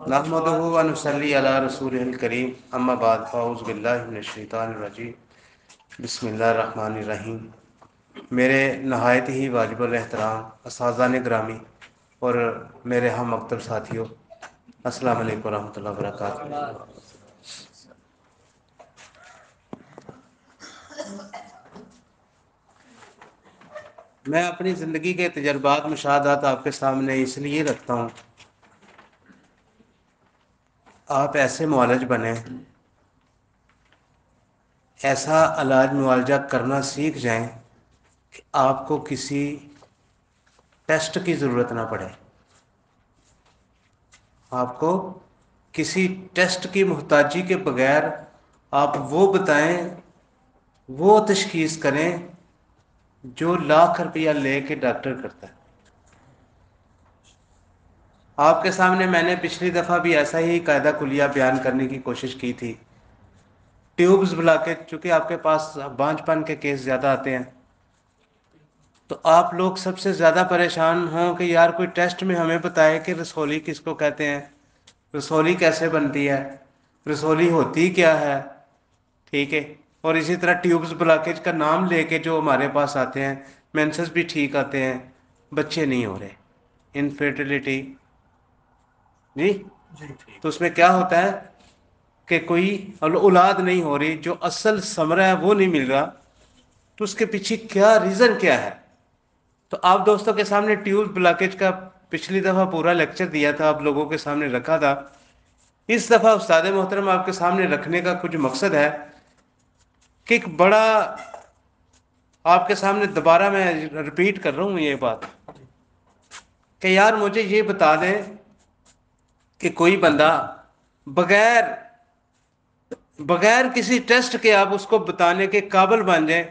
نحمدہ و نصلی علی رسولہ الکریم اما بعد فاعوذ باللہ من الشیطان الرجیم بسم اللہ الرحمن الرحیم۔ میرے نہایت ہی واجب الاحترام اساتذہ گرامی اور میرے ہم مکتب ساتھیوں، السلام علیکم ورحمۃ اللہ وبرکاتہ۔ میں اپنی زندگی کے تجربات مشاہدات آپ کے سامنے اس لیے رکھتا ہوں، آپ ایسے معالج بنیں، ایسا علاج معالجہ کرنا سیکھ جائیں کہ آپ کو کسی ٹیسٹ کی ضرورت نہ پڑے، آپ کو کسی ٹیسٹ کی محتاجی کے بغیر آپ وہ بتائیں، وہ تشخیص کریں جو لاکھ روپیہ لے کے ڈاکٹر کرتا ہے۔ آپ کے سامنے میں نے پچھلی دفعہ بھی ایسا ہی قاعدہ کلیہ بیان کرنے کی کوشش کی تھی۔ ٹیوبز بلاکیج، چونکہ آپ کے پاس بانجھ پن کے کیس زیادہ آتے ہیں تو آپ لوگ سب سے زیادہ پریشان ہوں کہ یار کوئی ٹیسٹ میں ہمیں بتائے کہ رسولی کس کو کہتے ہیں، رسولی کیسے بنتی ہے، رسولی ہوتی کیا ہے، ٹھیک ہے۔ اور اسی طرح ٹیوبز بلاکیج کا نام لے کے جو ہمارے پاس آتے ہیں، مینسز بھی ٹھیک آتے ہیں، بچے نہیں ہو رہے، انفرٹیلٹی جی، تو اس میں کیا ہوتا ہے کہ کوئی اولاد نہیں ہو رہی، جو اصل ثمرہ ہے وہ نہیں مل رہا، تو اس کے پیچھے کیا ریزن کیا ہے۔ تو آپ دوستوں کے سامنے ٹیوب بلاکیج کا پچھلی دفعہ پورا لیکچر دیا تھا، آپ لوگوں کے سامنے رکھا تھا۔ اس دفعہ استاد محترم آپ کے سامنے رکھنے کا کچھ مقصد ہے کہ ایک بڑا آپ کے سامنے دوبارہ میں ریپیٹ کر رہا ہوں یہ بات کہ یار مجھے یہ بتا دیں کہ کوئی بندہ بغیر کسی ٹیسٹ کے آپ اس کو بتانے کے قابل بن جائیں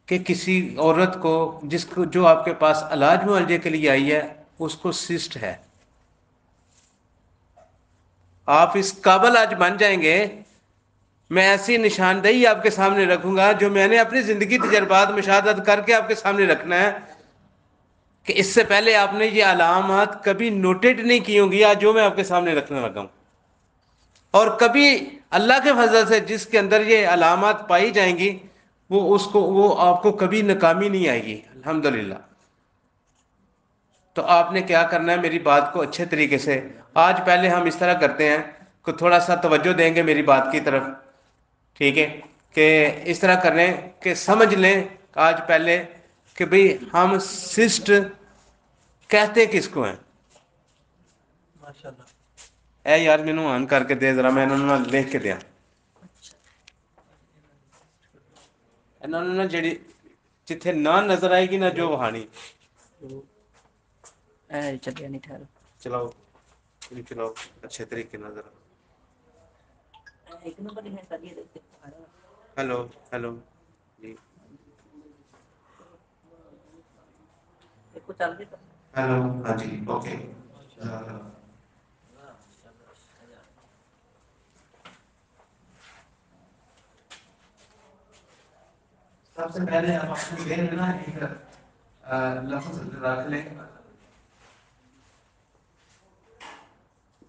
کہ کسی عورت کو جو آپ کے پاس علاج معالجے کے لیے آئی ہے اس کو سسٹ ہے، آپ اس قابل آج بن جائیں گے۔ میں ایسی نشاندہی آپ کے سامنے رکھوں گا جو میں نے اپنی زندگی تجربات مشاہدات کر کے آپ کے سامنے رکھنا ہے کہ اس سے پہلے آپ نے یہ علامات کبھی نوٹڈ نہیں کی ہوں گی، آج جو میں آپ کے سامنے رکھنے لگا ہوں، اور کبھی اللہ کے فضل سے جس کے اندر یہ علامات پائی جائیں گی وہ آپ کو کبھی ناکامی نہیں آئے گی، الحمدللہ۔ تو آپ نے کیا کرنا ہے، میری بات کو اچھے طریقے سے آج پہلے ہم اس طرح کرتے ہیں کہ تھوڑا سا توجہ دیں گے میری بات کی طرف، ٹھیک ہے، کہ اس طرح کریں کہ سمجھ لیں آج پہلے کہ بھئی ہم سسٹ کہتے کس کو ہیں۔ اے یار مینوں آن کر کے دے ذرا، میں انہوں نے لکھ کے دیا انہوں نے جڑی جتھے نہ نظر آئے گی نہ جو وہانی چلے نہیں ٹھہر چلاؤ چلاؤ اچھے طریقے نظر۔ ایک نمبر ہے کر یہ دیکھتے ہیلو ہیلو جی، کو چل رہی ہیلو ہاں جی اوکے۔ سب سے پہلے آپ اپنے ذہن میں نا ایک لفظ رکھ لیں،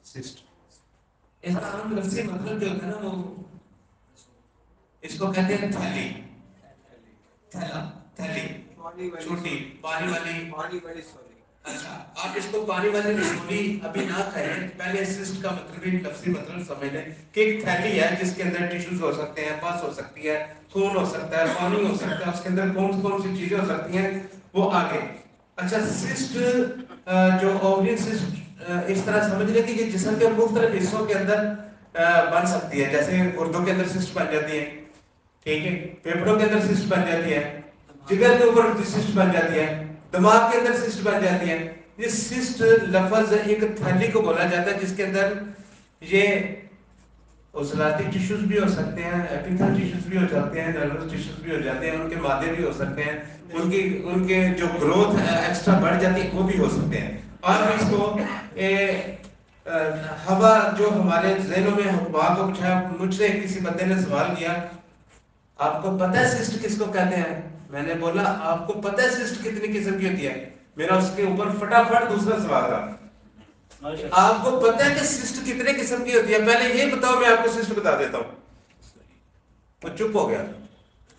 سسٹ۔ اس کا عام لفظی مطلب جو ہوتا ہے نا وہ اس کو کہتے ہیں تھیلی، تھیلا، تھیلی چھوٹی پانی والی سولی۔ اچھا آپ اس کو پانی والی رسولی ابھی نہ کہیں، پہلے سسٹ کا مطلب ایک لفظی مطلب سمجھ لیں کہ ایک تھیلی ہے جس کے اندر ٹیشوز ہو سکتے ہیں، پس ہو سکتی ہے، خون ہو سکتا ہے، پانی ہو سکتا ہے، اس کے اندر کون سی چیزیں ہو سکتی ہیں وہ آگے۔ اچھا سسٹ جو اووری سسٹ اس طرح سمجھ لیں کہ یہ جسم کے مختلف حصوں کے اندر بن سکتی ہے، جیسے گردوں کے اندر سسٹ بن جاتی ہے، ٹھیک ہے، پھیپھڑوں کے اندر سسٹ بن جاتی ہے، جگر کے اوپر سسٹ بن جاتی ہے، دماغ کے اندر سسٹ بن جاتی ہے۔ یہ سسٹ لفظ ایک تھیلی کو بولا جاتا ہے جس کے اندر یہ عضلاتی ٹیشوز بھی ہو سکتے ہیں، ایپیتھل ٹیشوز بھی ہو جاتے ہیں، نروس ٹیشوز بھی ہو جاتے ہیں، ان کے مادے بھی ہو سکتے ہیں، ان کے جو گروتھ ایکسٹرا بڑھ جاتی ہے وہ بھی ہو سکتے ہیں۔ اور اس کو ہوا جو ہمارے ذہنوں میں ہوا کو پوچھا، مجھ سے کسی بندے نے سوال کیا آپ کو پتہ ہے سسٹ کس کو کہتے ہیں؟ میں نے بولا آپ کو پتہ ہے سسٹ کتنی قسم کی ہوتی ہے؟ میرا اس کے اوپر فٹافٹ دوسرا سوال تھا آپ کو پتہ ہے کہ سسٹ کتنے قسم کی ہوتی ہے؟ پہلے یہ بتاؤ، میں آپ کو سسٹ بتا دیتا ہوں. وہ چپ ہو گیا.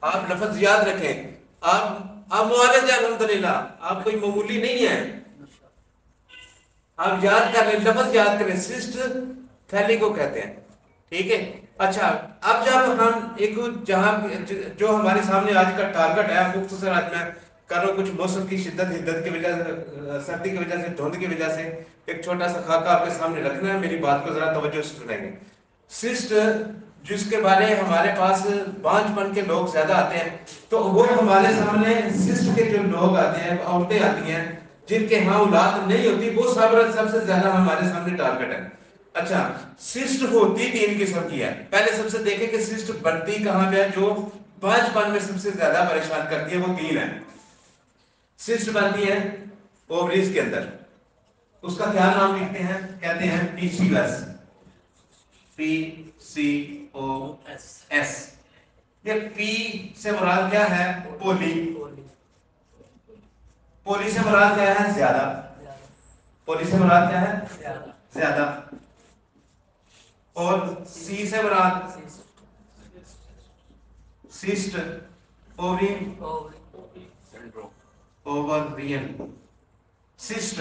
آپ لفظ یاد رکھیں. آپ معالج ہیں الحمدللہ، آپ کوئی معمولی نہیں ہے. آپ یاد کر لیں، لفظ یاد کریں. سسٹ تھیلی کو کہتے ہیں. ٹھیک ہے. اچھا، اب جب ہم ایک جہاں جو ہمارے سامنے آج کا ٹارگٹ ہے، مختصر آج میں کر رہا ہوں، کچھ موسم کی شدت کی وجہ سے، سردی کی وجہ سے، دھند کی وجہ سے ایک چھوٹا سا خاکہ آپ کے سامنے رکھنا ہے. میری بات کو ذرا توجہ سے سنیں گے. سسٹ جس کے بارے ہمارے پاس بانجھ پن کے لوگ زیادہ آتے ہیں، تو وہ ہمارے سامنے سسٹ کے جو لوگ آتے ہیں، عورتیں آتی ہیں جن کے ہاں اولاد نہیں ہوتی، وہ سب سے زیادہ ہمارے سامنے ٹارگٹ ہے. اچھا، سسٹ ہوتی 3 قسم کی ہے. پہلے سب سے دیکھیں کہ سسٹ بنتی کہاں پہ ہے، جو بانجھ پن میں سب سے زیادہ پریشان کرتی ہے. وہ 3 ہے. سسٹ بنتی ہے اووریز کے اندر. اس کا کیا نام لکھتے ہیں؟ کہتے ہیں پی سی او ایس. پی سی او ایس. یہ پی سے مراد کیا ہے؟ پولی. پولی سے مراد کیا ہے؟ زیادہ. پولی سے مراد کیا ہے؟ زیادہ. اور سی سے مراد سسٹ اوورین اوورین. سسٹ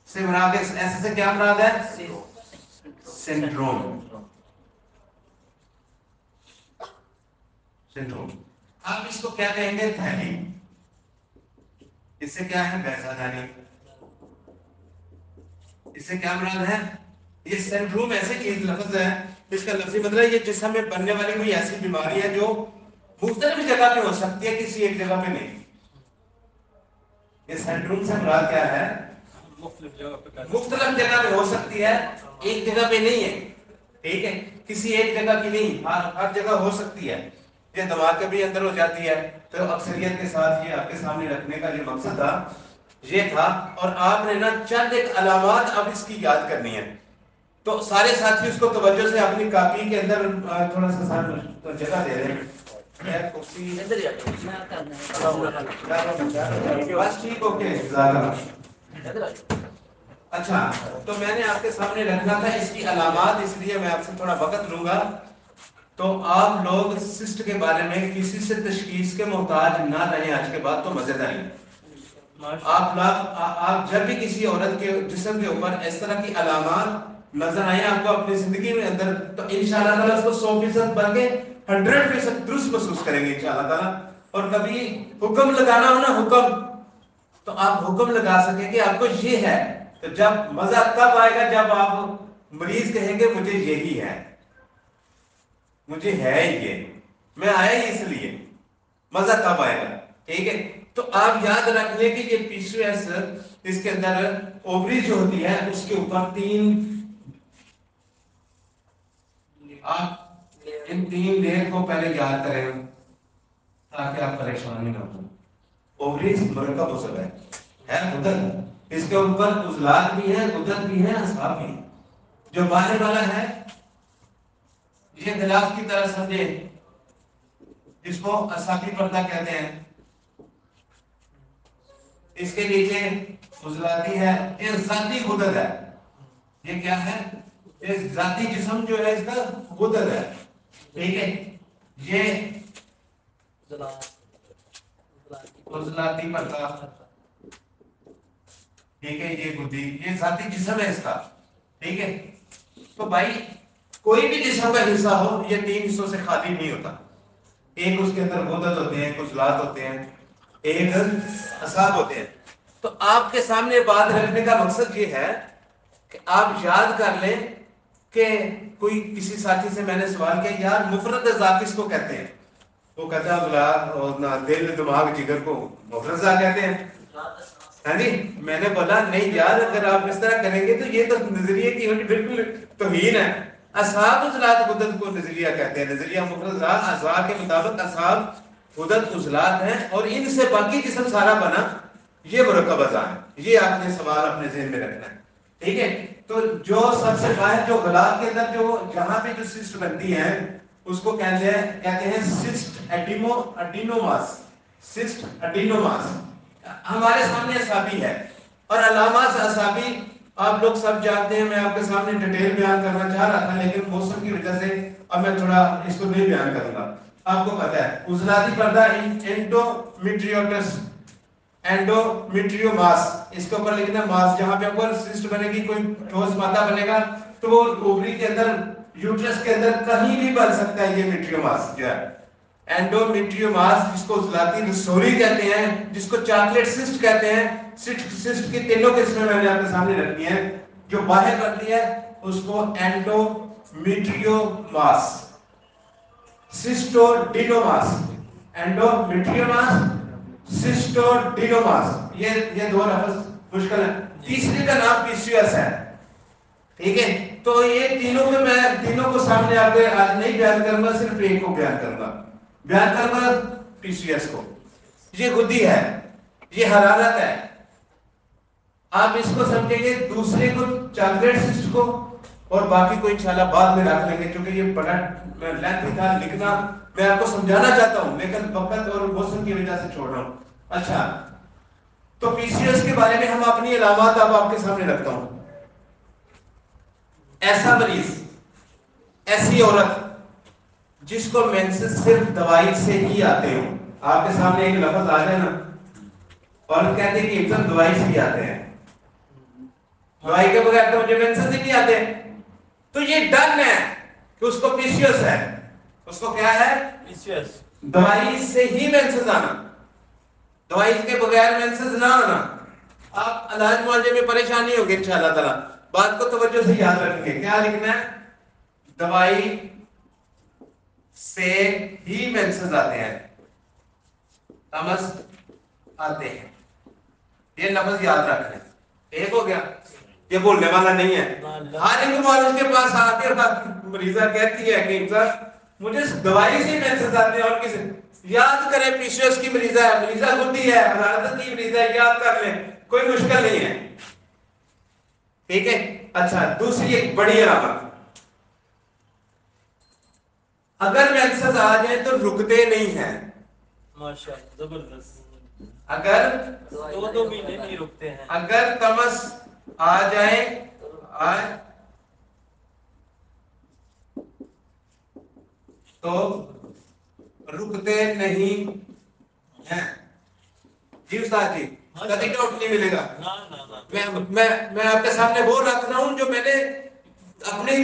سے مراد ایس سے کیا مراد ہے؟ سنڈروم. سنڈروم. آپ اس کو کیا کہیں گے؟ تھیلی. اس سے کیا ہے؟ بیضادانی. اس سے کیا مراد ہے؟ یہ سنڈروم ایسے چیز لفظ ہے، اس کا لفظی مطلب یہ جسم میں بننے والی کوئی ایسی بیماری ہے جو مختلف جگہ پہ ہو سکتی ہے، کسی ایک جگہ پہ نہیں. یہ سنڈروم سے مراد کیا ہے؟ مختلف جگہ پہ ہو سکتی ہے، ایک جگہ پہ نہیں ہے. ٹھیک ہے. کسی ایک جگہ کی نہیں، ہر جگہ ہو سکتی ہے. یہ دماغ کے بھی اندر ہو جاتی ہے. تو اکثریت کے ساتھ یہ آپ کے سامنے رکھنے کا جو مقصد تھا یہ تھا. اور آپ نے نا چند ایک علامات اب اس کی یاد کرنی ہے. تو سارے ساتھی اس کو توجہ سے اپنی کاپی کے اندر تھوڑا سا جگہ دے دیں. بس ٹھیک، اوکے. اچھا، تو میں نے آپ کے سامنے رکھنا تھا اس کی علامات، اس لیے میں آپ سے تھوڑا وقت لوں گا. تو آپ لوگ سسٹ کے بارے میں کسی سے تشخیص کے محتاج نہ رہیں آج کے بعد، تو مزیداری. آپ جب بھی کسی عورت کے جسم کے اوپر اس طرح کی علامات نظر آئیں آپ کو اپنی زندگی میں اندر، تو انشاءاللہ تعالیٰ اس کو 100% بلکہ 100% درست محسوس کریں گے انشاءاللہ تعالیٰ. اور کبھی حکم لگانا ہو نا، حکم، تو آپ حکم لگا سکیں کہ آپ کو یہ ہے. تو جب مزہ تب آئے گا جب آپ مریض کہیں گے مجھے یہی ہے، مجھے ہے یہ، میں آیا ہی اس لیے. مزہ تب آئے گا. ٹھیک ہے. تو آپ یاد رکھ لیں کہ یہ پی سی او ایس، اس کے اندر اووری جو ہوتی ہے اس کے اوپر 3، آپ ان 3 لیئر کو پہلے یاد کریں تاکہ آپ پریشان نہ ہوں. اووریز مرکب عضو ہے غدد. اس کے اوپر عضلات بھی ہیں، غدد بھی ہیں، اعصاب بھی ہیں. جو باہر والا ہے یہ غلاف کی طرح سمجھے، جس کو اعصابی پردہ کہتے ہیں. اس کے نیچے عضلاتی ہے، یہ ذاتی غدد ہے. یہ کیا ہے؟ یہ ذاتی جسم جو ہے اس کا غدد ہے. ٹھیک ہے. یہ عضلاتی پردہ، ٹھیک ہے. یہ گدی، یہ ذاتی جسم ہے اس کا. ٹھیک ہے. تو بھائی کوئی بھی جسم کا حصہ ہو یہ 3 حصوں سے خالی نہیں ہوتا. ایک اس کے اندر غدد ہوتے ہیں، کچھ عضلات ہوتے ہیں، ایک اعصاب ہوتے ہیں. تو آپ کے سامنے بات رکھنے کا مقصد یہ ہے کہ آپ یاد کر لیں کہ کوئی کسی ساتھی سے میں نے سوال کیا، یار مفرد اعضاء کس کو کہتے ہیں؟ وہ کہتا ہے عضلات اور دل، دماغ، جگر کو مفرد اعضاء کہتے ہیں. ہاں جی. میں نے بولا نہیں یار، اگر آپ اس طرح کریں گے تو یہ تو نظریے کی بالکل توہین ہے. اعصاب عضلات غدد کو نظریہ کہتے ہیں. نظریہ مفرد اعضاء کے مطابق اعصاب غدد عضلات ہیں، اور ان سے باقی جسم سارا بنا یہ مرکب اعضاء ہیں. یہ آپ نے سوال اپنے ذہن میں رکھنا ہے. ٹھیک ہے. تو جو سب سے باہر جو غلاف کے اندر جو جہاں پہ جو سسٹ بنتی ہیں اس کو کہتے ہیں سسٹ ایڈینوماس. سسٹ ایڈینوماس ہمارے سامنے اعصابی ہے، اور علامات اعصابی آپ لوگ سب جانتے ہیں، میں آپ کے سامنے ڈیٹیل بیان کرنا چاہ رہا تھا لیکن موسم کی وجہ سے اب میں تھوڑا اس کو نہیں بیان کروں گا. آپ کو پتا ہے عضلاتی پردہ انڈومیٹریوٹس، اینڈومیٹریوماس، اس کے اوپر لکھنا ماس، جہاں پہ اوپر سسٹ بنے گی، کوئی ٹھوس مادہ بنے گا تو وہ اووری کے اندر، یوٹرس کے اندر کہیں بھی بن سکتا ہے. یہ میٹریوماس جو ہے اینڈومیٹریوماس، جس کو عضلاتی رسولی کہتے ہیں، جس کو چاکلیٹ سسٹ کہتے ہیں. سسٹ کی تینوں قسمیں میں نے آپ کے سامنے رکھی ہیں. جو باہر بنتی ہے اس کو اینڈومیٹریوماس، سسٹوڈینوماس، اینڈومیٹریوماس، سسٹوڈینوماس، یہ دو لفظ مشکل ہے. تیسری کا نام پی سی ایس ہے. ٹھیک ہے، تو یہ تینوں میں تینوں کو سامنے آپ کے آج نہیں بیان کروں گا، صرف ایک کو بیان کروں گا پی سی ایس کو. یہ غدی ہے، یہ حرارت ہے. آپ اس کو سمجھیں گے، دوسرے کو چاکلیٹ سسٹ کو، اور باقی کو انشاءاللہ بعد میں رکھ لیں گے کیونکہ یہ بڑا لینتھی تھا لکھنا. میں آپ کو سمجھانا چاہتا ہوں لیکن وقت اور موسم کی وجہ سے چھوڑ رہا ہوں. اچھا، تو پی سی ایس کے بارے میں ہم اپنی علامات اب آپ کے سامنے رکھتا ہوں. ایسا مریض، ایسی عورت جس کو مینسز صرف دوائی سے ہی آتے ہوں. آپ کے سامنے ایک لفظ آ جائے نا، اور کہتے ہیں کہ ابتدا دوائی سے ہی آتے ہیں، دوائی کے بغیر تو مجھے مینسز ہی نہیں آتے، تو یہ ڈن ہے کہ اس کو پی سی ایس ہے. اس کو کیا ہے؟ پی سی ایس. دوائی سے ہی مینسز آنا، دوائی کے بغیر مینسز نہ آنا. آپ علاج معالجے میں پریشان نہیں ہوگے انشاءاللہ تعالی. بات کو توجہ سے یاد رکھیں گے. کیا لکھنا ہے؟ دوائی سے ہی مینسز آتے ہیں، تمس آتے ہیں. یہ لفظ یاد رکھنا ہے. ایک ہو گیا، یہ بولنے والا نہیں ہے. ہر ایک معالج کے پاس آ کے مریضہ کہتی ہے کہ مجھے دوائی سے مینسز آتے ہیں، اور کسی یاد کریں پی سی ایس کی مریضہ ہے، مریضہ غدی ہے، حرارت کی مریضہ ہے، یاد کر لیں، کوئی مشکل نہیں ہے. ٹھیک ہے. اچھا، دوسری ایک بڑی علامت، اگر مینسز آ جائیں تو رکتے نہیں ہیں. ماشاءاللہ، زبردست. اگر دو مہینے نہیں رکتے ہیں. اگر تمس آ جائے تو رکتے نہیں ہیں. جی استاد جی، کبھی ڈاؤٹ نہیں ملے گا. میں آپ کے سامنے وہ رکھ رہا ہوں جو میں نے اپنی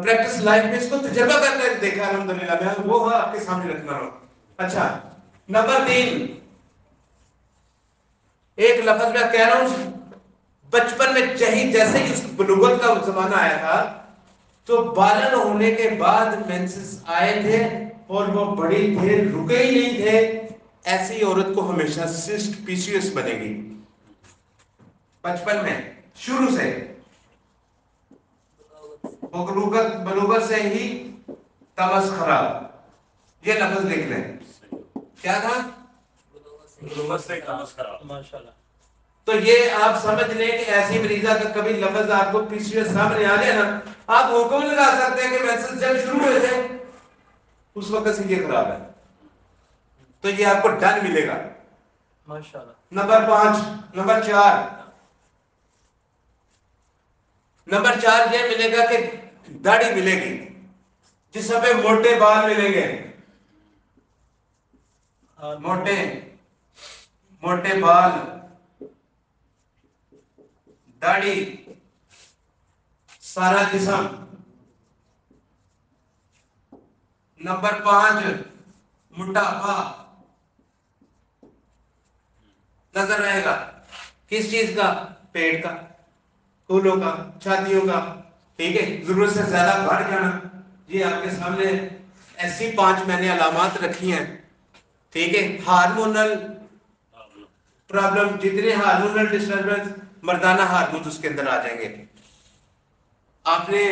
پریکٹس لائف میں اس کو تجربہ کرتے دیکھا الحمدللہ. میں وہ آپ کے سامنے رکھ رہا ہوں. اچھا، نمبر 3، ایک لفظ میں کہہ رہا ہوں، بچپن میں جیسے ہی اس بلوغت کا زمانہ آیا تھا تو بالغ ہونے کے بعد مینسز آئے تھے اور وہ بڑی دیر رکے ہی نہیں تھے. ایسی عورت کو ہمیشہ سسٹ پی سی ایس بنے گی. بچپن میں شروع سے بلوغت سے ہی تمس خراب. یہ لفظ لکھ لیں. کیا تھا؟ بلوغت سے تمس خراب. ماشاءاللہ. تو یہ آپ سمجھ لیں کہ ایسی مریضہ کا کبھی لفظ آپ کو پی سی ایس سامنے آ جائے نا، آپ حکم لگا سکتے ہیں کہ مینسز جب شروع ہوئے تھے اس وقت سے یہ خراب ہے. تو یہ آپ کو ڈن ملے گا. ماشاءاللہ. نمبر 4 یہ ملے گا کہ داڑھی ملے گی، جسم پہ موٹے بال ملیں گے. موٹے بال، داڑھی، سارا جسم. نمبر 5 موٹاپا نظر رہے گا. کس چیز کا؟ پیٹ کا، کولوں کا، چھاتیوں کا. ٹھیک ہے، ضرورت سے زیادہ بڑھ جانا. یہ آپ کے سامنے ایسی 5 میں نے علامات رکھی ہیں. ٹھیک ہے. ہارمونل پرابلم، جتنے ہارمونل ڈسٹربنس، مردانہ ہارمون اس کے اندر آ جائیں گے. آپ نے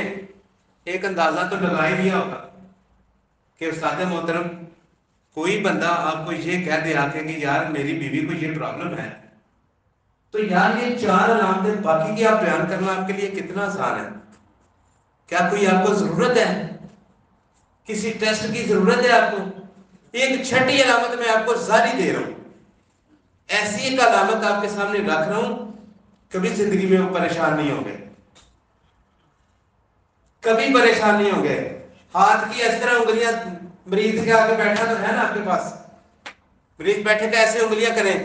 ایک اندازہ تو لگا ہی لیا ہوگا کہ استاد محترم کوئی بندہ آپ کو یہ کہہ دے آ کے کہ یار میری بیوی کو یہ پرابلم ہے، تو یار یہ 4 علامتیں باقی کی آپ بیان کرنا آپ کے لیے کتنا آسان ہے. کیا کوئی آپ کو ضرورت ہے؟ کسی ٹیسٹ کی ضرورت ہے آپ کو؟ ایک چھٹی علامت میں آپ کو جاری دے رہا ہوں. ایسی ایک علامت آپ کے سامنے رکھ رہا ہوں، کبھی زندگی میں وہ پریشان نہیں ہوں گے. کبھی پریشان نہیں ہوں گے. ہاتھ کی اس طرح انگلیاں مریض کے آگے بیٹھا تو ہے نا آپ کے پاس, مریض بیٹھے کہ ایسے انگلیاں کریں,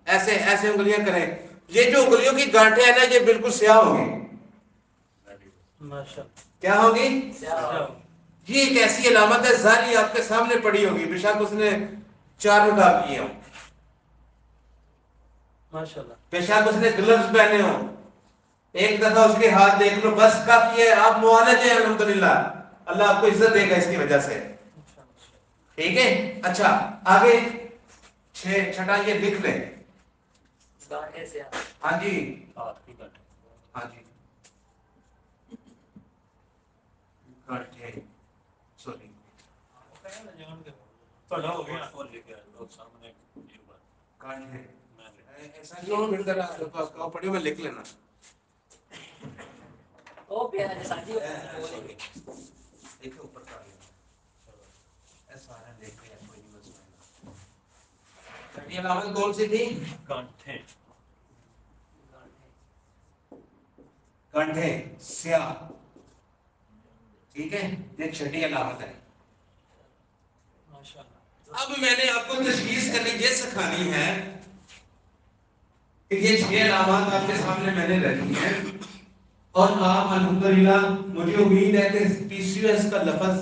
ایسے ایسے انگلیاں کریں. یہ جو انگلیوں کی گانٹیں ہیں نا یہ بالکل سیاہ ہوں گی. کیا ہوگی؟ یہ ایک ایسی علامت ہے ظاہری آپ کے سامنے پڑی ہوگی, بے شک اس نے 4 رکعت کیے ہوں, بے شک اس نے گلوز پہنے ہوں, ایک دفعہ اس کے ہاتھ دیکھ لو بس کافی ہے, آپ معالج ہیں الحمدللہ, اللہ آپ کو عزت دے گا اس کی وجہ سے. ٹھیک ہے. اچھا آگے 6 یہ لکھ لیں. ہاں جی ہاں جی سوری پڑھی میں لکھ لینا. اوپر علامت کون سی تھی؟ کانٹھے سیاہ. ٹھیک ہے, یہ چھٹی علامت ہے. اب میں نے آپ کو تشخیص کرنی یہ سکھانی ہے کہ یہ 6 علامات آپ کے سامنے میں نے رکھی ہیں, اور آپ الحمدللہ مجھے امید ہے کہ پی سی او ایس کا لفظ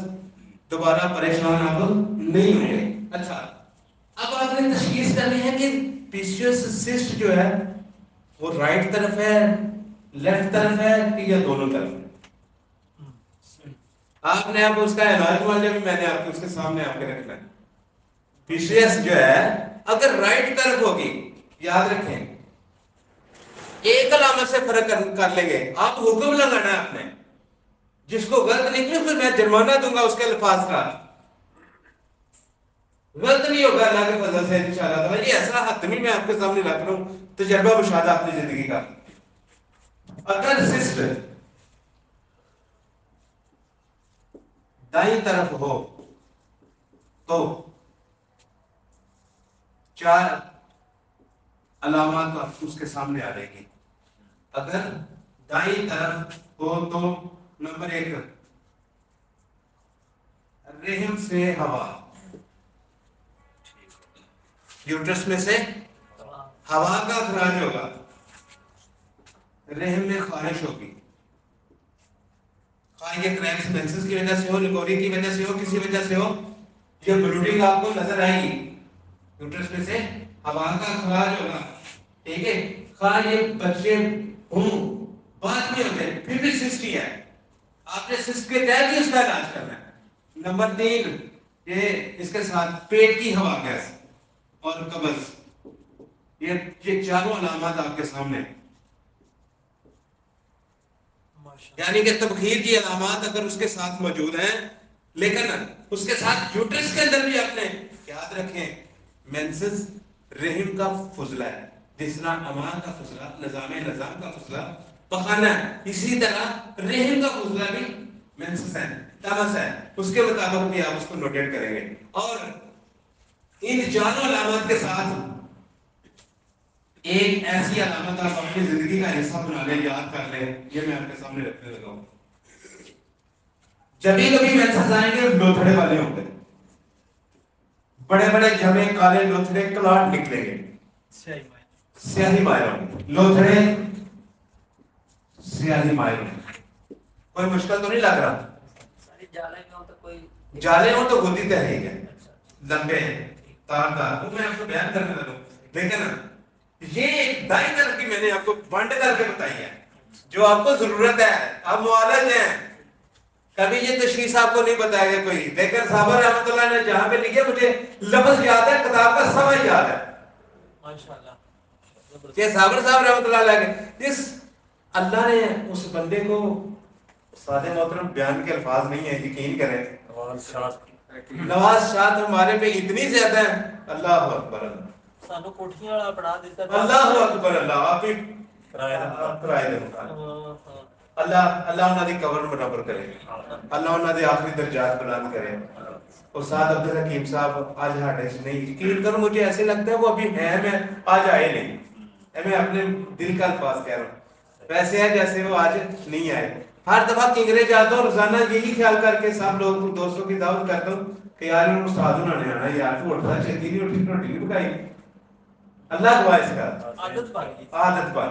دوبارہ پریشان آپ نہیں ہوں گے. اچھا اب آپ نے تشخیص کرنی ہے کہ پی سی او ایس سسٹ جو ہے وہ رائٹ طرف ہے, لیفٹ طرف ہے کہ یا دونوں طرف ہے. آپ نے اب اس کا علاج والے بھی میں نے آپ کو اس کے سامنے آپ کے رکھنا ہے. پی سی ایس جو ہے اگر رائٹ طرف ہوگی, یاد رکھیں ایک علامت سے فرق کر لیں گے, آپ حکم لگانا ہے آپ نے, جس کو غلط نکلے پھر میں جرمانہ دوں گا اس کے الفاظ کا, غلط نہیں ہوگا اللہ کے فضل سے انشاءاللہ تعالی. یہ ایسا حتمی میں آپ کے سامنے رکھ رہا ہوں, تجربہ مشاہدہ اپنی زندگی کا. اگر سسٹ دائیں طرف ہو تو 4 علامات اس کے سامنے آ رہے گی. اگر دائیں طرف ہو تو نمبر 1 رحم سے ہوا, یوٹرس میں سے ہوا کا اخراج ہوگا, رحم میں خارش ہوگی, خواہ یہ کریکس مینسس کی وجہ سے ہو, لیکوری کی وجہ سے ہو, کسی وجہ سے ہو, یہ بلوڈنگ آپ کو نظر آئے گی, یوٹرس میں سے ہوا کا اخراج ہوگا. ٹھیک ہے, خواہ یہ بچے ہوں بعد میں ہوتے ہیں پھر بھی سسٹ ہی ہے, آپ نے سسٹ کے تحت بھی اس کا علاج کرنا ہے. نمبر 3 یہ اس کے ساتھ پیٹ کی ہوا گیس اور قبض, یہ چاروں علامات آپ کے سامنے, یعنی کہ تبخیر کی علامات اگر اس کے ساتھ موجود ہیں, لیکن اس کے ساتھ یوٹرس کے اندر بھی آپ نے یاد رکھیں مینسز رحم کا فضلہ ہے, جس طرح امان کا فضلہ نظام کا فضلہ پخانہ ہے, اسی طرح رحم کا فضلہ بھی مینسز ہے, تمس ہے, اس کے مطابق بھی آپ اس کو نوٹیٹ کریں گے. اور ان چاروں علامات کے ساتھ ایک ایسی علامت آپ اپنی زندگی کا حصہ بنا لیں, یاد کر لیں, یہ میں آپ کے سامنے رکھنے لگا ہوں. جب بھی کبھی مینسز آئیں گے لوتھڑے والے ہوں گے, بڑے بڑے جمے کالے لوتھڑے کلاٹ نکلیں گے, سیاہی مائع ہوں گے, لوتھڑے سیاہی مائع ہوں گے. کوئی مشکل تو نہیں لگ رہا؟ جالے ہوں تو خود ہی تحریک ہے, لمبے تار تار, وہ میں آپ کو بیان کرنے لگا ہوں. لیکن یہ ایک دائیں طرف کی میں نے آپ کو بانٹ کر کے بتائی ہے جو آپ کو ضرورت ہے, آپ معالج ہیں. کبھی یہ تشخیص آپ کو نہیں بتائے گا کوئی, لیکن صابر رحمۃ اللہ نے جہاں پہ لکھے مجھے لفظ یاد ہے, کتاب کا سمجھ یاد ہے. کہ صابر صاحب رحمۃ اللہ علیہ کے اس اللہ نے اس بندے کو سادہ محترم بیان کے الفاظ نہیں ہے, یقین کریں, نواز شاہ ہمارے پہ اتنی زیادہ ہے, اللہ اکبر, سانو کوٹھیاں والا بنا دیتا, اللہ اکبر, اللہ آپ ہی کرائے دے, اللہ انہاں دی قبر برابر کرے, اللہ انہاں دے آخری درجات بلند کرے. اور ساتھ عبدالحکیم صاحب آج ہاڈے سے نہیں, یقین کرو مجھے ایسے لگتا ہے وہ ابھی ہیں, میں آج آئے نہیں, میں اپنے دل کا الفاظ کہہ رہا ہوں, ویسے ہے جیسے وہ آج نہیں آئے. ہر دفعہ کنگرے جاتا ہوں روزانہ یہی خیال کر کے سب لوگ دوستوں کی دعوت کرتا ہوں کہ یار ان استاد انہوں نے آنا یار تو اٹھتا چھتی نہیں اٹھی روٹی نہیں پکائی اللہ کو اس کا عادت بن گئی عادت بن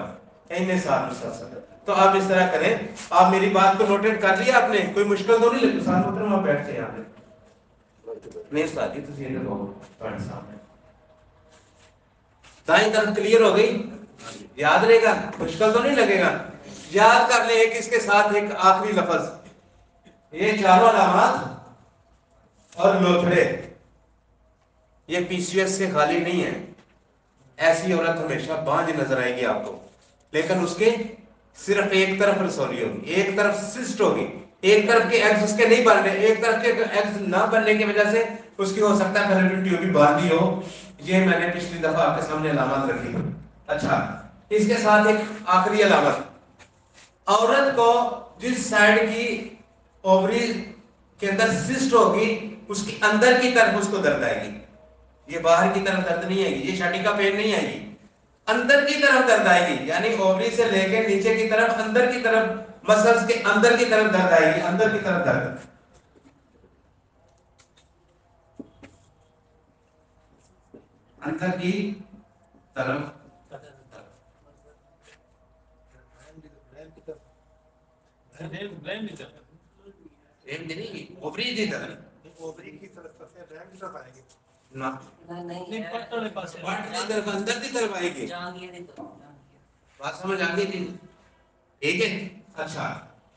اتنے سال مسلسل. تو آپ اس طرح کریں. آپ میری بات کو نوٹیٹ کر لیا آپ نے کوئی مشکل تو نہیں لگی ساتھ محترم آپ بیٹھ کے یہاں نہیں استاد جی تسی ادھر ہو تھوڑے سامنے دائیں طرف کلیئر ہو گئی یاد رہے گا مشکل تو نہیں لگے گا. یاد کر لیں ایک اس کے ساتھ ایک آخری لفظ یہ چاروں علامات اور لوتھڑے یہ پی سی ایس سے خالی نہیں ہے. ایسی عورت ہمیشہ بانجھ نظر آئے گی آپ کو لیکن اس کے صرف ایک طرف رسولی ہوگی ایک طرف سسٹ ہوگی ایک طرف کے ایگز اس کے نہیں بن رہے ایک طرف کے ایگز نہ بننے کی وجہ سے اس کی ہو سکتا ہے فیلوپین ٹیوب بھی باندھی ہو. یہ میں نے پچھلی دفعہ آپ کے سامنے علامات رکھی. اچھا اس کے ساتھ ایک آخری علامت عورت کو جس سائڈ کی اووری کے اندر سسٹ ہوگی اس کی اندر کی طرف اس کو درد آئے گی. یہ باہر کی طرف درد نہیں آئے گی یہ شاٹی کا پین نہیں آئے گی اندر کی طرف درد آئے گی یعنی اووری سے لے کے نیچے کی طرف اندر کی طرف مسلز کے اندر کی طرف درد آئے گی اندر کی طرف درد اندر کی طرف اوپری کی طرف اوپری کی طرف رحم کی طرف آئے گی اندر کی طرف آئے گی بات سمجھ آ گئی تھی ٹھیک ہے. اچھا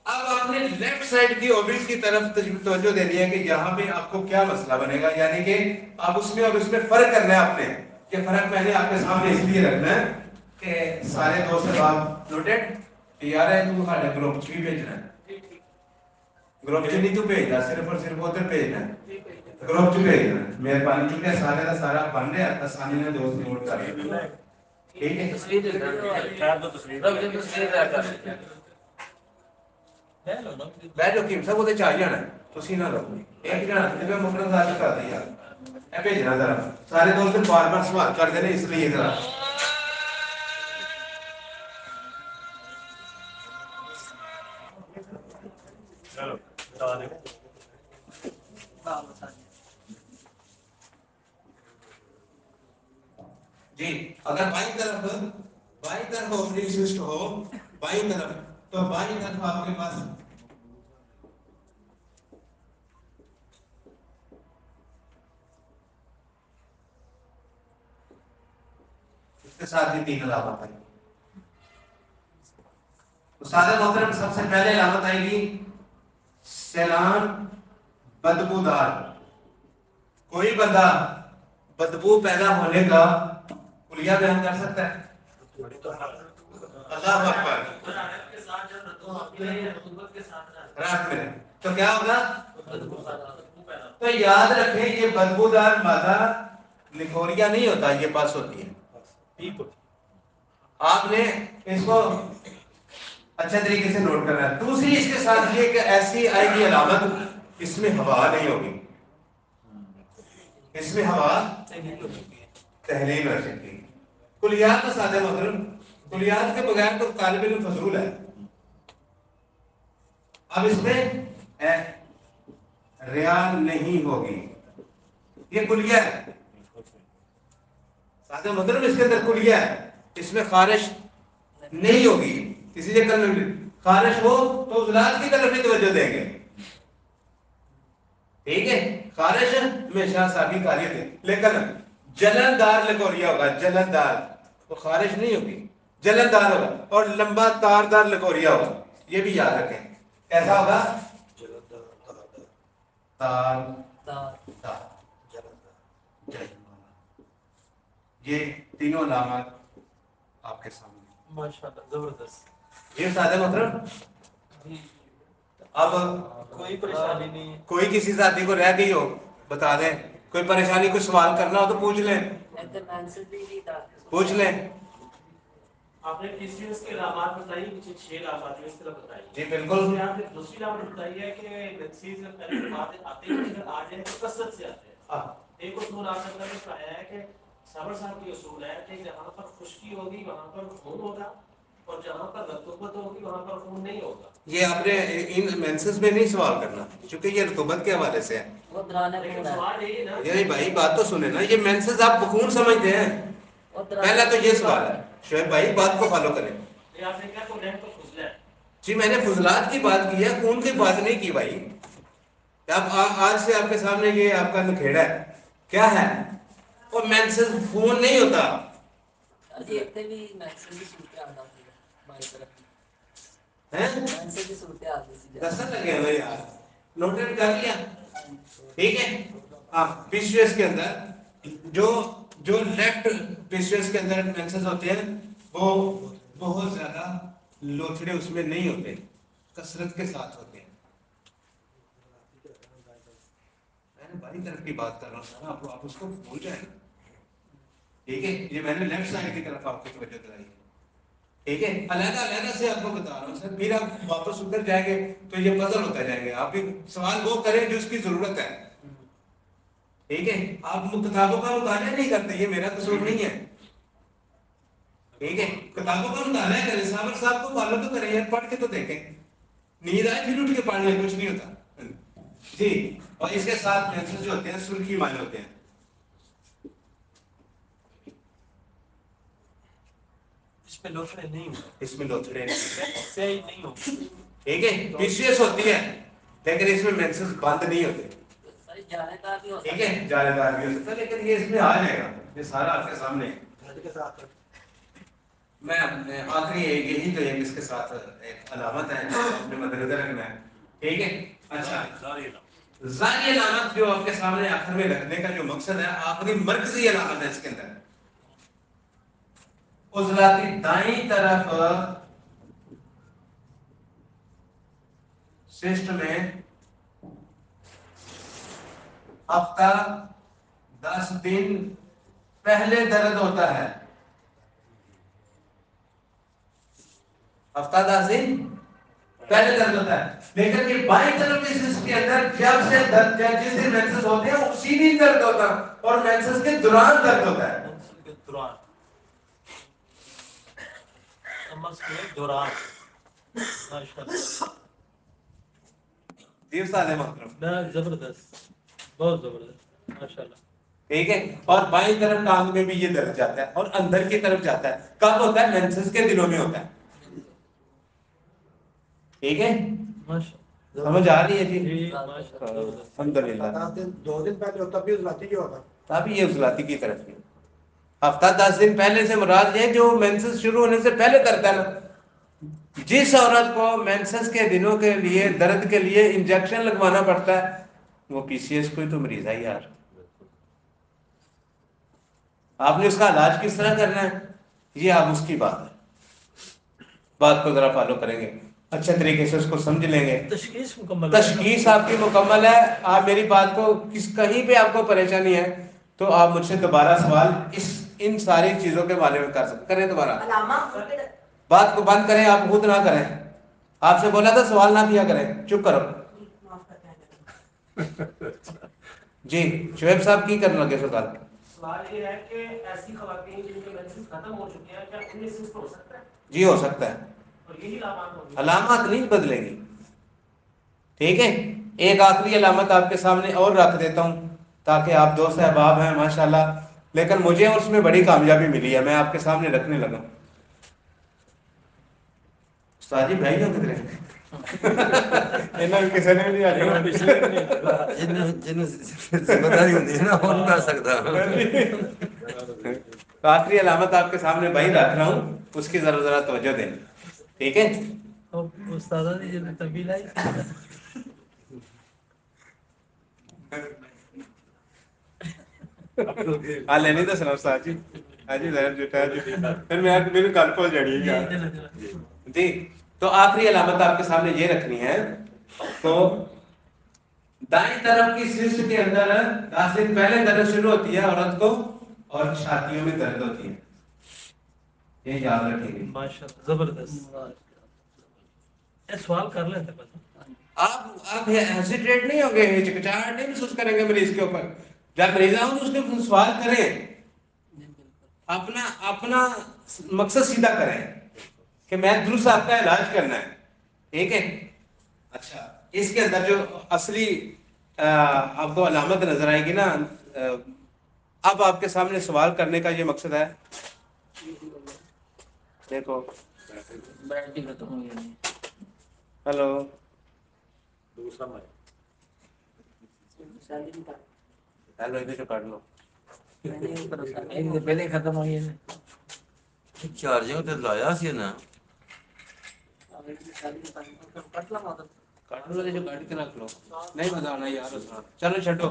اب آپ نے لیفٹ سائڈ کی اوبریز کی طرف توجہ دے دیا کہ یہاں پہ آپ کو کیا مسئلہ بنے گا یعنی کہ آپ اس میں اور اس میں فرق کرنا ہے آپ نے. یہ فرق میں نے آپ کے سامنے اس لیے رکھنا ہے کہ سارے دوست آپ نوٹڈ یار ہے تو ہمارے گروپ بھی بھیجنا ہے گروپ چ نہیں تو بھیجنا صرف اور صرف ادھر بھیجنا ہے گروپ چ بھیجنا ہے. مہربانی کیونکہ سارے کا سارا بن رہا ہے آسانی نے دوست نوٹ کر لیا ٹھیک ہے. بیٹھ جو کیم صاحب وہ چاہ جانا ہے تسی نہ رہو ایک جانا جب مفرد ذات کر دیا اے بھیجنا ذرا سارے دوست بار بار سوال کر دینے اس لیے ذرا چلو بتا دیں جی اگر بائیں طرف اوپننگ سسٹ ہو بائیں طرف تو بائیں طرف آپ کے پاس اس کے ساتھ بھی 3 علامات آئیں گی. استاد محترم سب سے پہلے علامت آئے گی سیلان بدبودار. کوئی بندہ بدبو پیدا ہونے کا کلیہ بیان کر سکتا ہے اللہ اکبر رات میں تو کیا ہوگا تو یاد رکھیں یہ بدبودار مادہ لکوریا نہیں ہوتا یہ پاس ہوتی ہے. آپ نے اس کو اچھے طریقے سے نوٹ کرنا ہے. دوسری اس کے ساتھ یہ کہ ایسی آئے گی علامت اس میں ہوا نہیں ہوگی اس میں ہوا تحلیل رہ سکتی. کلیات کا سادہ محترم کلیات کے بغیر تو طالب علم فضول ہے. اب اس میں ریا نہیں ہوگی یہ کلیہ ہے سادہ محترم اس کے اندر کلیہ ہے اس میں خارش نہیں ہوگی اسی لیے کل خارش ہو تو عضلات کی طرف بھی توجہ دیں گے ٹھیک ہے. خارش ہمیشہ سابی کاریت ہے لیکن جلندار لکوریا ہوگا جلندار تو خارش نہیں ہوگی جلندار ہوگا اور لمبا تاردار لکوریا ہوگا. یہ بھی یاد رکھیں کیسا ہوگا تار یہ تینوں علامات آپ کے سامنے ماشاءاللہ زبردست یہ سادہ محترم. اب کوئی پریشانی نہیں کوئی کسی ساتھی کو رہ گئی ہو بتا دیں کوئی پریشانی کوئی سوال کرنا ہو تو پوچھ لیں پوچھ لیں. آپ نے کسی اس کے علامات بتائی مجھے 6 علامات اس طرح بتائی جی بالکل. آپ نے دوسری علامت بتائی ہے کہ نفسیز میں پہلے باتیں آتے ہیں اگر آ جائیں تو کثرت سے آتے ہیں. ایک اصول آپ نے بتایا ہے کہ صبر صاحب کی اصول ہے کہ جہاں پر خشکی ہوگی وہاں پر خون ہوگا اور جہاں پر رطوبت ہوگی وہاں پر خون نہیں ہوگا. یہ آپ نے ان مینسز میں نہیں سوال کرنا کیونکہ یہ رطوبت کے حوالے سے ہے. لیکن سوال یہی نا یہ بھائی بات تو سنیں نا, یہ مینسز آپ خون سمجھتے ہیں, پہلا تو یہ سوال ہے. شعیب بھائی بات کو فالو کریں. یہ آپ نے کیا تو رحم تو فضلہ ہے. جی میں نے فضلات کی بات کی ہے, خون کی بات نہیں کی بھائی. اب آج سے آپ کے سامنے یہ آپ کا نکھیڑا ہے, کیا ہے وہ مینسز خون نہیں ہوتا. دسن لگے ہوئے یار, نوٹڈ کر لیا ٹھیک ہے. ہاں پیشویس کے اندر جو لیفٹ پیشویس کے اندر مینسز ہوتے ہیں وہ بہت زیادہ لوتھڑے اس میں نہیں ہوتے, کثرت کے ساتھ ہوتے ہیں. میں باری طرف کی بات کر رہا ہوں, آپ اس کو بھول جائیں نا. ٹھیک ہے, یہ میں نے لیفٹ سائڈ کی طرف آپ کو توجہ دلائی ہے. ٹھیک ہے, علیحدہ سے آپ کو بتا رہا ہوں سر, پھر آپ واپس ادھر جائیں گے تو یہ پزل ہوتا جائیں گے. آپ بھی سوال وہ کریں جو اس کی ضرورت ہے. ٹھیک ہے, آپ کتابوں کا مطالعہ نہیں کرتے, یہ میرا قصور نہیں ہے. ٹھیک ہے, کتابوں کا مطالعہ کریں, صاحب کو فالو تو کریں, پڑھ کے تو دیکھیں. نیند آئے پھر اٹھ کے پڑھ لیں, کچھ نہیں ہوتا. جی, اور اس کے ساتھ مینسز جو ہوتے ہیں سرخی والے ہوتے ہیں. اس میں لوتھڑے نہیں ہوگا, اس میں لوتھڑے صحیح نہیں ہوگا. ٹھیک ہے, پیشیس ہوتی ہے لیکن اس میں مینسز بند نہیں ہوتے. ٹھیک ہے, جالے دار بھی ہو سکتا ہے لیکن یہ اس میں آ جائے گا, یہ سارا آپ کے سامنے ہے. میں آخری یہی تو ایک اس کے ساتھ ایک علامت ہے جو اپنے مد نظر رکھنا ہے. ٹھیک ہے, اچھا ظاہری علامت جو آپ کے سامنے آخر میں رکھنے کا جو مقصد ہے, آخری مرکزی علامت ہے اس کے اندر, عضلاتی دائیں طرف سسٹ میں ہفتہ 10 دن پہلے درد ہوتا ہے. ہفتہ 10 دن پہلے درد ہوتا ہے, لیکن یہ بائیں طرف کے سسٹ کے اندر جب سے درد جس دن مینسز ہوتے ہیں اسی دن درد ہوتا ہے, اور مینسز کے دوران درد ہوتا ہے. مینسز کے دوران, مینسز کے دوران, ماشاءاللہ جی استاد محترم, زبردست, بہت زبردست, ماشاءاللہ. ٹھیک ہے, اور بائیں طرف ٹانگ میں بھی یہ درد جاتا ہے اور اندر کی طرف جاتا ہے. کب ہوتا ہے؟ مینسز کے دنوں میں ہوتا ہے. ٹھیک ہے, سمجھ آ رہی ہے جی؟ الحمدللہ. 2 دن پہلے ہوتا بھی عضلاتی کی ہوتا, تبھی یہ عضلاتی کی طرف کی. ہفتہ 10 دن پہلے سے مراد ہے جو مینسز شروع ہونے سے پہلے کرتا ہے نا. جس عورت کو مینسز کے دنوں کے لیے درد کے لیے انجیکشن لگوانا پڑتا ہے وہ پی سی ایس کوئی تو مریض ہے یار. آپ نے اس کا علاج کس طرح کرنا ہے, یہ آپ اس کی بات ہے. بات کو ذرا فالو کریں گے, اچھے طریقے سے اس کو سمجھ لیں گے. تشخیص مکمل, تشخیص آپ کی مکمل ہے. آپ میری بات کو کہیں پہ آپ کو پریشانی ہے تو آپ مجھ سے دوبارہ سوال ان ساری چیزوں کے بارے میں کر سکتے کریں. دوبارہ بات کو بند کریں, آپ خود نہ کریں. آپ سے بولا تھا سوال نہ کیا کریں, چپ کرو. جی شعیب صاحب کی کرنے لگے سوال. سوال یہ ہے کہ ایسی خواتین جن کے مینسز ختم ہو چکے ہیں, کیا ان میں سسٹ ہو سکتا ہے؟ جی ہو سکتا ہے, اور یہی علامات ہوگی, علامات نہیں بدلے گی. ٹھیک ہے, ایک آخری علامت آپ کے سامنے اور رکھ دیتا ہوں تاکہ آپ دوست احباب ہیں ماشاءاللہ, لیکن مجھے اس میں بڑی کامیابی ملی ہے, میں آپ کے سامنے رکھنے لگا. استاد جی بھائی ہو کدھر کسی نے نہیں آخر آخری علامت آپ کے سامنے بھائی رکھ رہا ہوں, اس کی ذرا توجہ دیں. ٹھیک ہے, استاد جی تبھی لائی لے نہیں دسنا استاد جی. پھر میری گل بھول جانی ہے. جی تو آخری علامت آپ کے سامنے یہ رکھنی ہے. تو دائیں طرف کی سسٹ کے اندر 10 دن پہلے درد شروع ہوتی ہے عورت کو, اور چھاتیوں میں درد ہوتی ہے. یہ یاد رکھیں گے. ماشاءاللہ زبردست. سوال کر لیتے بس, آپ ہیسیٹیٹ نہیں ہوں گے, ہچکچاہٹ نہیں محسوس کریں گے مریض کے اوپر. جب مریض آؤں تو اس کے سوال کریں, اپنا مقصد سیدھا کریں. کہ میں درست آپ کا علاج کرنا ہے. ٹھیک ہے. اچھا اس کے اندر جو اصلی آپ کو علامت نظر آئے گی نا, اب آپ کے سامنے سوال کرنے کا یہ مقصد ہے. دیکھو بیٹری ختم ہو گئی. ہلو دوسرا میں ہلو ادھر سے کاٹ لو. پہلے ختم ہوئی ہے. چارجنگ تے لایا سی نا. کاٹ لو جو کاٹ کے رکھ لو. نہیں مزہ آنا یار اس میں. چلو چھڈو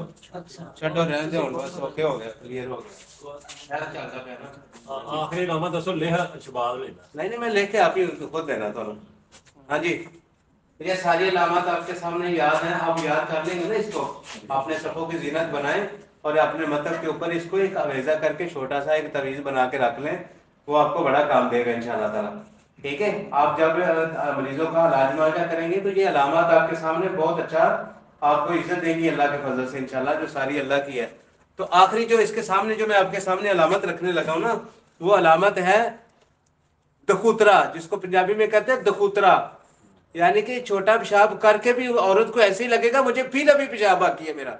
چھڈو رہنے دو ہن بس اوکے ہو گیا کلیئر ہو گیا. شاید چلتا پیا نا. آخری نامہ دسو لکھا شباب لینا. نہیں میں لکھ کے آپ ہی خود دینا تھوڑا. ہاں جی یہ ساری علامات آپ کے سامنے یاد ہیں. آپ یاد کر لیں گے نا اس کو. آپ نے صفوں کی زینت بنائیں اور اپنے مطلب کے اوپر اس کو ایک اویزہ کر کے چھوٹا سا ایک تعویذ بنا کے رکھ لیں. وہ آپ کو بڑا کام دے گا انشاءاللہ تعالی. ٹھیک ہے. آپ جب مریضوں کا علاج معالجہ کریں گے تو یہ علامات آپ کے سامنے بہت اچھا آپ کو عزت دیں گی اللہ کے فضل سے انشاءاللہ, جو ساری اللہ کی ہے. تو آخری جو اس کے سامنے جو میں آپ کے سامنے علامت رکھنے لگا ہوں نا, وہ علامت ہے دخوترا, جس کو پنجابی میں کہتے ہیں دخوترا. یعنی کہ چھوٹا پیشاب کر کے بھی عورت کو ایسے ہی لگے گا مجھے پھر ابھی پیشاب باقی ہے میرا.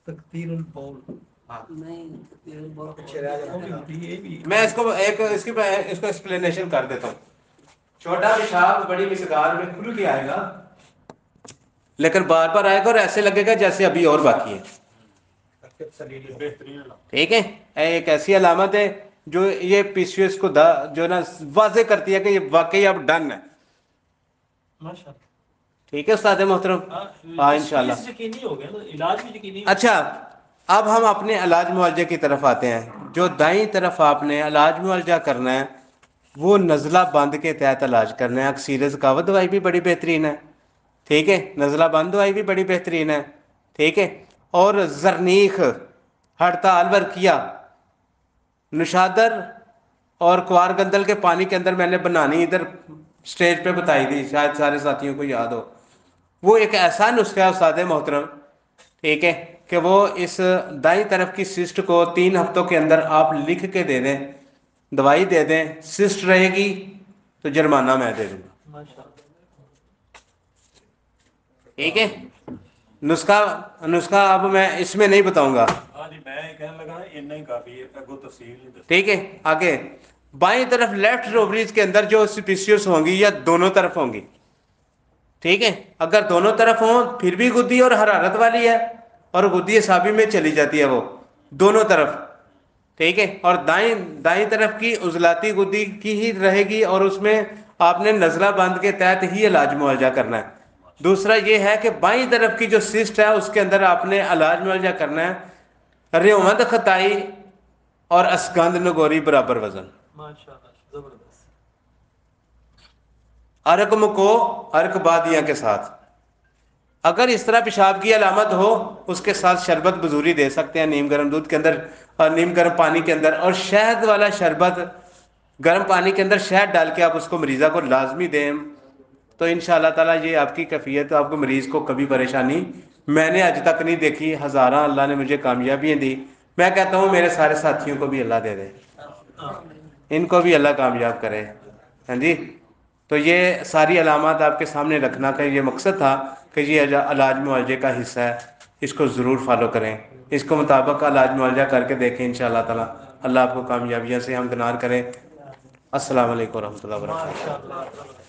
تکتیر البول. میں اس کو اس کو ایکسپلینیشن کر دیتا ہوں. چھوٹا پیشاب بڑی مقدار میں کھل کے آئے گا, لیکن بار بار آئے گا اور ایسے لگے گا جیسے ابھی اور باقی ہے. ٹھیک ہے. ایک ایسی علامت ہے جو یہ پی سی ایس کو جو نا واضح کرتی ہے کہ یہ واقعی اب ڈن ہے. ٹھیک ہے استاد محترم. ہاں انشاءاللہ یقینی ہو گیا نا, علاج بھی یقینی. اچھا اب ہم اپنے علاج معالجے کی طرف آتے ہیں. جو دائیں طرف آپ نے علاج معالجہ کرنا ہے وہ نزلہ بند کے تحت علاج کرنا ہے. اکسیر ذکاوت دوائی بھی بڑی بہترین ہے. ٹھیک ہے. نزلہ بند دوائی بھی بڑی بہترین ہے. ٹھیک ہے. اور زرنیخ, ہڑتال ورکیا, نشادر اور کوار گندل کے پانی کے اندر میں نے بنانی ادھر سٹیج پہ بتائی تھی, شاید سارے ساتھیوں کو یاد ہو. وہ ایک ایسا نسخہ ہے استاد محترم, ٹھیک ہے, کہ وہ اس دائیں طرف کی سسٹ کو 3 ہفتوں کے اندر آپ لکھ کے دے دیں, دوائی دے دیں, سسٹ رہے گی تو جرمانہ میں دے دوں گا. ٹھیک ہے. نسخہ اب میں اس میں نہیں بتاؤں گا. ٹھیک ہے. آگے بائیں طرف لیفٹ اووریز کے اندر جو سپیسیوس ہوں گی یا دونوں طرف ہوں گی. ٹھیک ہے. اگر دونوں طرف ہوں پھر بھی گدی اور حرارت والی ہے, اور گدی اصابی میں چلی جاتی ہے وہ دونوں طرف. ٹھیک ہے. اور دائیں طرف کی عضلاتی گدی کی ہی رہے گی, اور اس میں آپ نے نزلہ بند کے تحت ہی علاج معالجہ کرنا ہے. دوسرا یہ ہے کہ بائیں طرف کی جو سسٹ ہے اس کے اندر آپ نے علاج معالجہ کرنا ہے ریومند خطائی اور اسگند نگوری برابر وزن. ارک مکو ارک بادیاں کے ساتھ. اگر اس طرح پیشاب کی علامت ہو اس کے ساتھ شربت بزوری دے سکتے ہیں نیم گرم دودھ کے اندر اور نیم گرم پانی کے اندر, اور شہد والا شربت گرم پانی کے اندر شہد ڈال کے آپ اس کو مریضہ کو لازمی دیں. تو انشاءاللہ تعالیٰ یہ آپ کی کیفیت, آپ کو مریض کو کبھی پریشانی میں نے آج تک نہیں دیکھی. ہزاراں اللہ نے مجھے کامیابیاں دی. میں کہتا ہوں میرے سارے ساتھیوں کو بھی اللہ دے دے, ان کو بھی اللہ کامیاب کرے. ہاں جی. تو یہ ساری علامات آپ کے سامنے رکھنا کا یہ مقصد تھا کہ یہ علاج معالجے کا حصہ ہے, اس کو ضرور فالو کریں, اس کو مطابق علاج معالجہ کر کے دیکھیں. انشاءاللہ تعالیٰ اللہ آپ کو کامیابیاں سے ہمکنار کرے. السلام علیکم ورحمۃ اللہ وبرکاتہ.